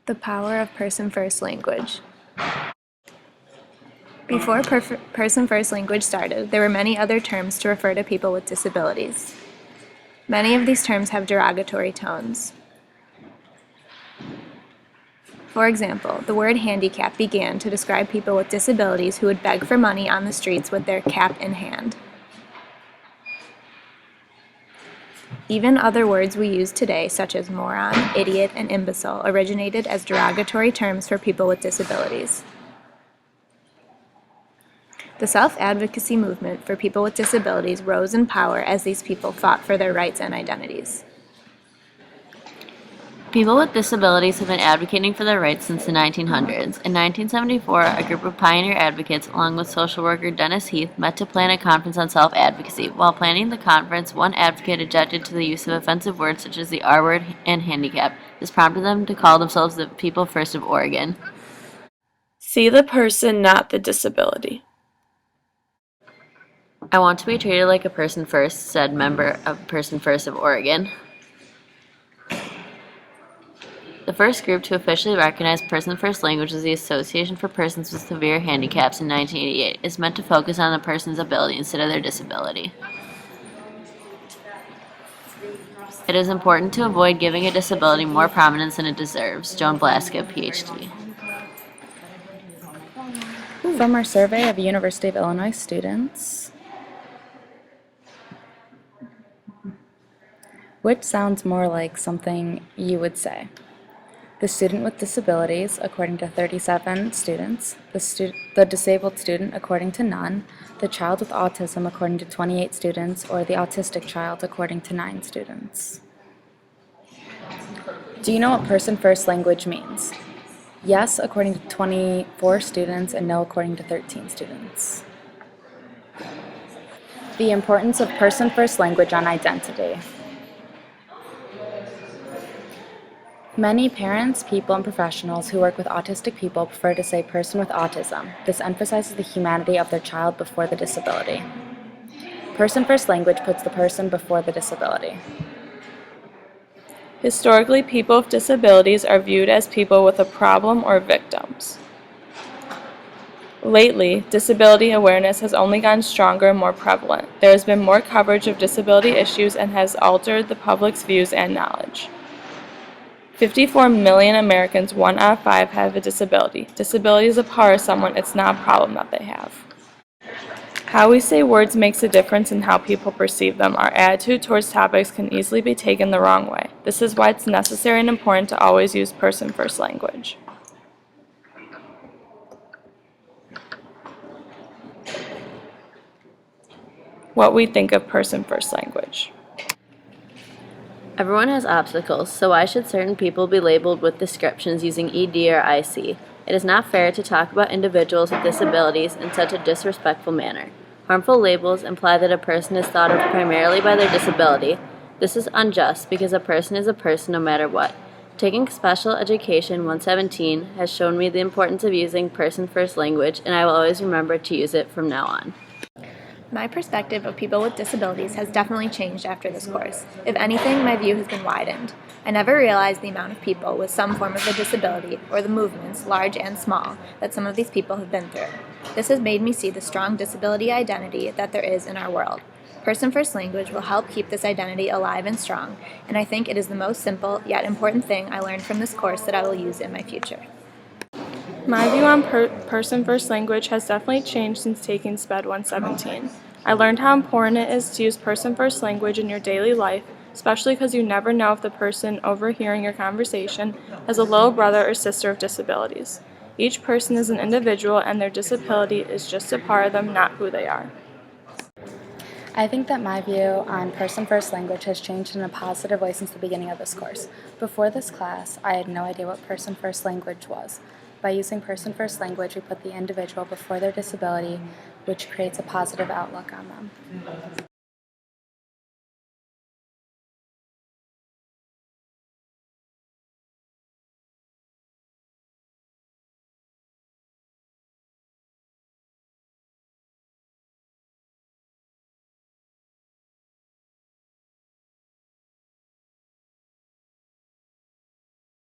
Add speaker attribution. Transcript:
Speaker 1: The power of person-first language. Before person-first language started, there were many other terms to refer to people with disabilities. Many of these terms have derogatory tones. For example, the word handicap began to describe people with disabilities who would beg for money on the streets with their cap in hand. Even other words we use today, such as moron, idiot, and imbecile, originated as derogatory terms for people with disabilities. The self-advocacy movement for people with disabilities rose in power as these people fought for their rights and identities.
Speaker 2: People with disabilities have been advocating for their rights since the 1900s. In 1974, a group of pioneer advocates, along with social worker Dennis Heath, met to plan a conference on self-advocacy. While planning the conference, one advocate objected to the use of offensive words such as the R word and handicap. This prompted them to call themselves the People First of Oregon.
Speaker 3: See the person, not the disability.
Speaker 2: I want to be treated like a person first, said member of Person First of Oregon. The first group to officially recognize person-first language was the Association for Persons with Severe Handicaps in 1988. It's meant to focus on the person's ability instead of their disability. It is important to avoid giving a disability more prominence than it deserves. Joan Blaska, PhD.
Speaker 4: From our survey of University of Illinois students, which sounds more like something you would say? The student with disabilities, according to 37 students, the disabled student, according to none, the child with autism, according to 28 students, or the autistic child, according to 9 students. Do you know what person-first language means? Yes, according to 24 students, and no, according to 13 students. The importance of person-first language on identity. Many parents, people, and professionals who work with autistic people prefer to say person with autism. This emphasizes the humanity of their child before the disability. Person-first language puts the person before the disability.
Speaker 3: Historically, people with disabilities are viewed as people with a problem or victims. Lately, disability awareness has only gotten stronger and more prevalent. There has been more coverage of disability issues and has altered the public's views and knowledge. 54 million Americans, 1 out of 5, have a disability. Disability is a part of someone, it's not a problem that they have. How we say words makes a difference in how people perceive them. Our attitude towards topics can easily be taken the wrong way. This is why it's necessary and important to always use person-first language. What we think of person-first language.
Speaker 2: Everyone has obstacles, so why should certain people be labeled with descriptions using ED or IC? It is not fair to talk about individuals with disabilities in such a disrespectful manner. Harmful labels imply that a person is thought of primarily by their disability. This is unjust because a person is a person no matter what. Taking Special Education 117 has shown me the importance of using person-first language, and I will always remember to use it from now on.
Speaker 1: My perspective of people with disabilities has definitely changed after this course. If anything, my view has been widened. I never realized the amount of people with some form of a disability, or the movements, large and small, that some of these people have been through. This has made me see the strong disability identity that there is in our world. Person-first language will help keep this identity alive and strong, and I think it is the most simple yet important thing I learned from this course that I will use in my future.
Speaker 3: My view on person-first language has definitely changed since taking SPED 117. I learned how important it is to use person-first language in your daily life, especially because you never know if the person overhearing your conversation has a little brother or sister of disabilities. Each person is an individual, and their disability is just a part of them, not who they are.
Speaker 4: I think that my view on person-first language has changed in a positive way since the beginning of this course. Before this class, I had no idea what person-first language was. By using person-first language, we put the individual before their disability, which creates a positive outlook on them.